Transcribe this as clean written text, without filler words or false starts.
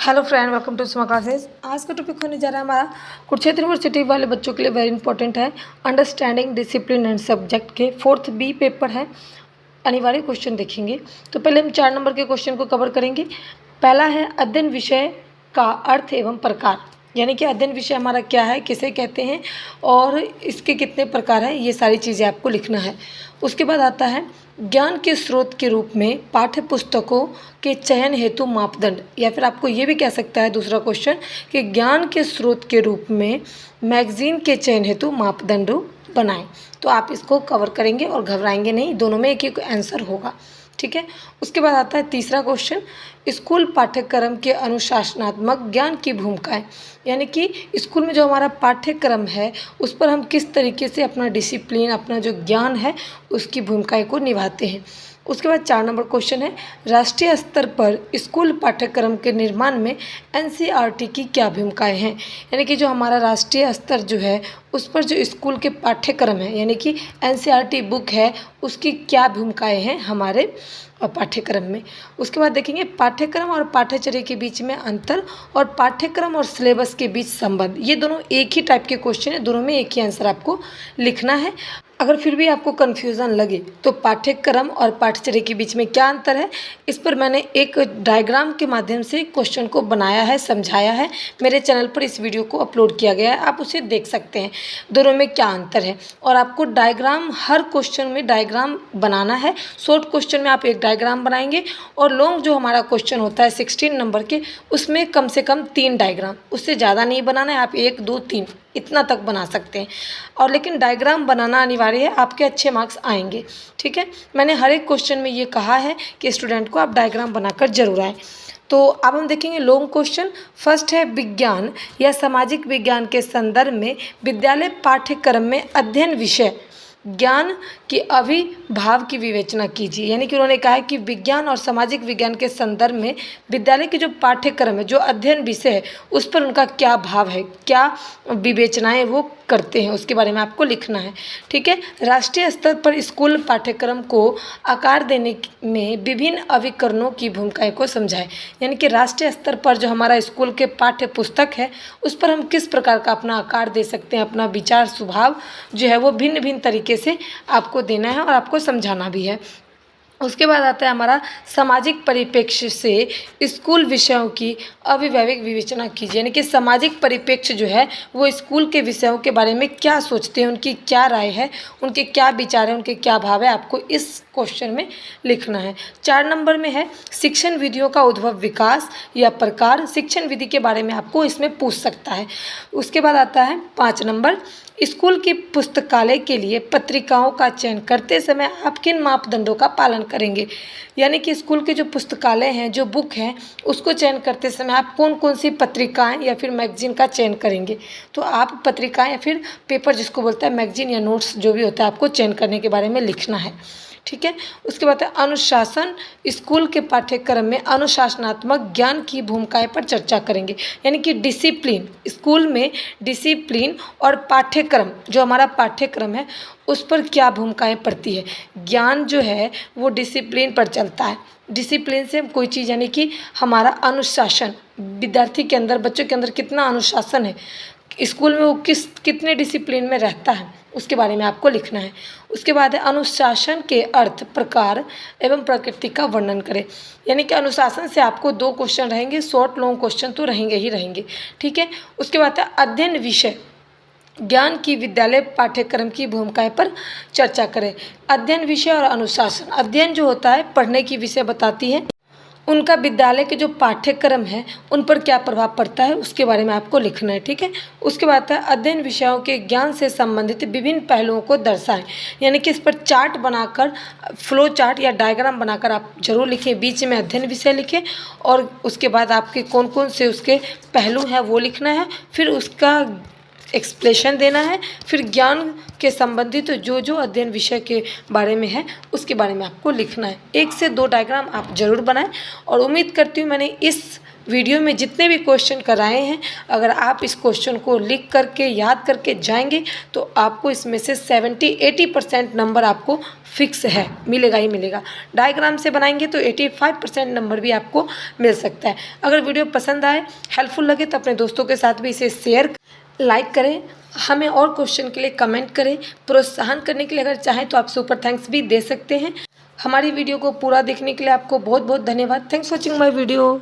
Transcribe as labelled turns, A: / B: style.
A: Hello friend, welcome to स्मा classes. आज का टॉपिक होने जा रहा है हमारा कुरुक्षेत्र यूनिवर्सिटी वाले बच्चों के लिए वेरी इंपॉर्टेंट है। अंडरस्टैंडिंग डिसिप्लिन एंड सब्जेक्ट के 4th बी पेपर है। अनिवार्य क्वेश्चन देखेंगे। तो पहले हम 4 नंबर के क्वेश्चन को कवर करेंगे। पहला है अध्ययन विषय का अर्थ एवं प्रकार, यानी कि अध्ययन विषय हमारा क्या है, किसे कहते हैं और इसके कितने प्रकार हैं, ये सारी चीज़ें आपको लिखना है। उसके बाद आता है ज्ञान के स्रोत के रूप में पाठ्य पुस्तकों के चयन हेतु मापदंड, या फिर आपको ये भी कह सकता है दूसरा क्वेश्चन कि ज्ञान के स्रोत के रूप में मैगजीन के चयन हेतु मापदंड बनाएं। तो आप इसको कवर करेंगे और घबराएंगे नहीं, दोनों में एक एक आंसर होगा, ठीक है। उसके बाद आता है तीसरा क्वेश्चन, स्कूल पाठ्यक्रम के अनुशासनात्मक ज्ञान की भूमिकाएं, यानी कि स्कूल में जो हमारा पाठ्यक्रम है उस पर हम किस तरीके से अपना डिसिप्लिन, अपना जो ज्ञान है उसकी भूमिकाएं को निभाते हैं। उसके बाद 4 नंबर क्वेश्चन है राष्ट्रीय स्तर पर स्कूल पाठ्यक्रम के निर्माण में एनसीईआरटी की क्या भूमिकाएं हैं, यानी कि जो हमारा राष्ट्रीय स्तर जो है उस पर जो स्कूल के पाठ्यक्रम है यानी कि एनसीईआरटी बुक है उसकी क्या भूमिकाएं हैं हमारे पाठ्यक्रम में। उसके बाद देखेंगे पाठ्यक्रम और पाठ्यचर्या के बीच में अंतर और पाठ्यक्रम और सिलेबस के बीच संबंध। ये दोनों एक ही टाइप के क्वेश्चन है, दोनों में एक ही आंसर आपको लिखना है। अगर फिर भी आपको कन्फ्यूज़न लगे तो पाठ्यक्रम और पाठ्यचर्या के बीच में क्या अंतर है, इस पर मैंने एक डायग्राम के माध्यम से क्वेश्चन को बनाया है, समझाया है। मेरे चैनल पर इस वीडियो को अपलोड किया गया है, आप उसे देख सकते हैं दोनों में क्या अंतर है। और आपको डायग्राम, हर क्वेश्चन में डायग्राम बनाना है। शॉर्ट क्वेश्चन में आप एक डायग्राम बनाएंगे और लॉन्ग जो हमारा क्वेश्चन होता है 16 नंबर के, उसमें कम से कम 3 डायग्राम, उससे ज़्यादा नहीं बनाना है। आप 1 2 3 इतना तक बना सकते हैं, और लेकिन डायग्राम बनाना अनिवार्य है, आपके अच्छे मार्क्स आएंगे, ठीक है। मैंने हर एक क्वेश्चन में ये कहा है कि स्टूडेंट को आप डायग्राम बनाकर जरूर आएँ। तो अब हम देखेंगे लॉन्ग क्वेश्चन। फर्स्ट है विज्ञान या सामाजिक विज्ञान के संदर्भ में विद्यालय पाठ्यक्रम में अध्ययन विषय ज्ञान के अभिभाव की विवेचना कीजिए, यानी कि उन्होंने कहा है कि विज्ञान और सामाजिक विज्ञान के संदर्भ में विद्यालय के जो पाठ्यक्रम है, जो अध्ययन विषय है, उस पर उनका क्या भाव है, क्या विवेचनाएं वो करते हैं, उसके बारे में आपको लिखना है, ठीक है। राष्ट्रीय स्तर पर स्कूल पाठ्यक्रम को आकार देने में विभिन्न अभिकरणों की भूमिकाएं को समझाएं, यानी कि राष्ट्रीय स्तर पर जो हमारा स्कूल के पाठ्य पुस्तक है उस पर हम किस प्रकार का अपना आकार दे सकते हैं, अपना विचार स्वभाव जो है वो भिन्न भिन्न तरीके से आपको देना है और आपको समझाना भी है। उसके बाद आता है हमारा सामाजिक परिप्रेक्ष्य से स्कूल विषयों की अभिव्यक्ति विवेचना कीजिए, यानी कि सामाजिक परिप्रेक्ष्य जो है वो स्कूल के विषयों के बारे में क्या सोचते हैं, उनकी क्या राय है, उनके क्या विचार हैं, उनके क्या भाव है, आपको इस क्वेश्चन में लिखना है। 4 नंबर में है शिक्षण विधियों का उद्भव, विकास या प्रकार। शिक्षण विधि के बारे में आपको इसमें पूछ सकता है। उसके बाद आता है 5 नंबर, स्कूल की पुस्तकालय के लिए पत्रिकाओं का चयन करते समय आप किन मापदंडों का पालन करेंगे, यानी कि स्कूल के जो पुस्तकालय हैं, जो बुक हैं, उसको चयन करते समय आप कौन कौन सी पत्रिकाएं या फिर मैगजीन का चयन करेंगे। तो आप पत्रिकाएं या फिर पेपर जिसको बोलता है मैगजीन या नोट्स जो भी होता है, आपको चयन करने के बारे में लिखना है, ठीक है। उसके बाद है अनुशासन, स्कूल के पाठ्यक्रम में अनुशासनात्मक ज्ञान की भूमिकाएं पर चर्चा करेंगे, यानी कि डिसिप्लिन, स्कूल में डिसिप्लिन और पाठ्यक्रम, जो हमारा पाठ्यक्रम है उस पर क्या भूमिकाएं पड़ती है। ज्ञान जो है वो डिसिप्लिन पर चलता है, डिसिप्लिन से कोई चीज़, यानी कि हमारा अनुशासन, विद्यार्थी के अंदर, बच्चों के अंदर कितना अनुशासन है, स्कूल में वो कितने डिसिप्लिन में रहता है, उसके बारे में आपको लिखना है। उसके बाद है अनुशासन के अर्थ, प्रकार एवं प्रकृति का वर्णन करें, यानी कि अनुशासन से आपको 2 क्वेश्चन रहेंगे, शॉर्ट लॉन्ग क्वेश्चन तो रहेंगे ही रहेंगे, ठीक है। उसके बाद है अध्ययन विषय ज्ञान की विद्यालय पाठ्यक्रम की भूमिकाएं पर चर्चा करें। अध्ययन विषय और अनुशासन, अध्ययन जो होता है पढ़ने की विषय बताती है, उनका विद्यालय के जो पाठ्यक्रम है उन पर क्या प्रभाव पड़ता है उसके बारे में आपको लिखना है, ठीक है। उसके बाद है अध्ययन विषयों के ज्ञान से संबंधित विभिन्न पहलुओं को दर्शाएं, यानी कि इस पर चार्ट बनाकर, फ्लो चार्ट या डायग्राम बनाकर आप जरूर लिखें, बीच में अध्ययन विषय लिखें और उसके बाद आपके कौन कौन से उसके पहलू हैं वो लिखना है, फिर उसका एक्सप्लेनेशन देना है, फिर ज्ञान के संबंधित जो जो अध्ययन विषय के बारे में है उसके बारे में आपको लिखना है। 1 से 2 डायग्राम आप जरूर बनाएं और उम्मीद करती हूँ मैंने इस वीडियो में जितने भी क्वेश्चन कराए हैं, अगर आप इस क्वेश्चन को लिख करके याद करके जाएंगे तो आपको इसमें से 70-80% नंबर आपको फिक्स है, मिलेगा ही मिलेगा। डायग्राम से बनाएंगे तो 85% नंबर भी आपको मिल सकता है। अगर वीडियो पसंद आए, हेल्पफुल लगे तो अपने दोस्तों के साथ भी इसे शेयर, लाइक करें, हमें और क्वेश्चन के लिए कमेंट करें। प्रोत्साहन करने के लिए अगर चाहें तो आप सुपर थैंक्स भी दे सकते हैं। हमारी वीडियो को पूरा देखने के लिए आपको बहुत बहुत धन्यवाद। Thanks for watching my video.